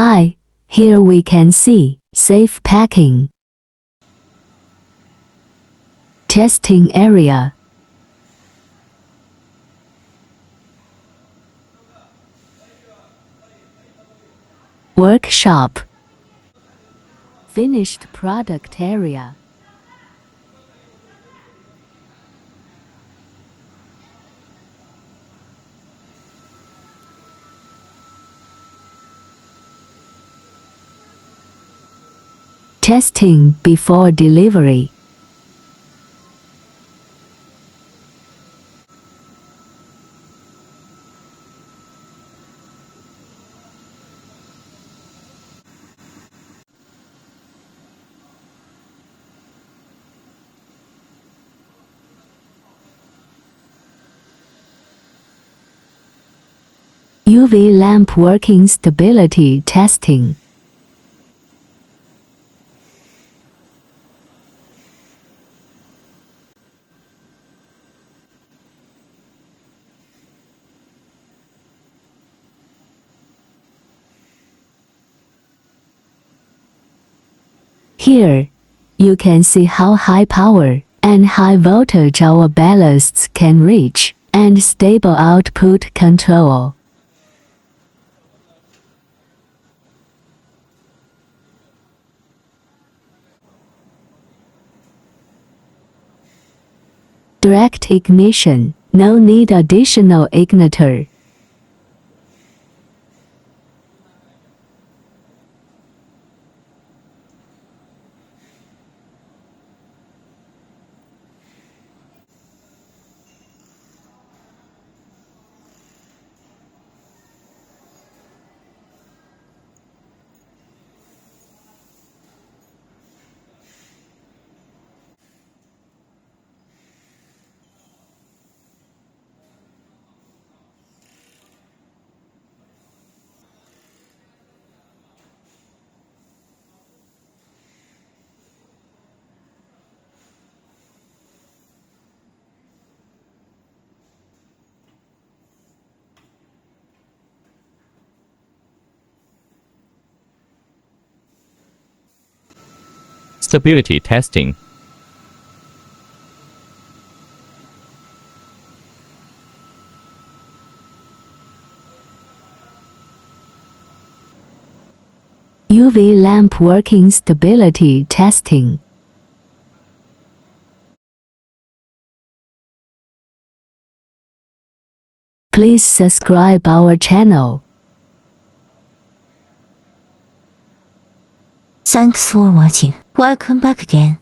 Hi, here we can see safe packing. Testing area. Workshop. Finished product area. Testing before delivery. UV lamp working stability testing. Here, you can see how high power and high voltage our ballasts can reach, and stable output control. Direct ignition, no need additional ignitor. Stability testing. UV lamp working stability testing. Please subscribe our channel. Thanks for watching. Welcome back again.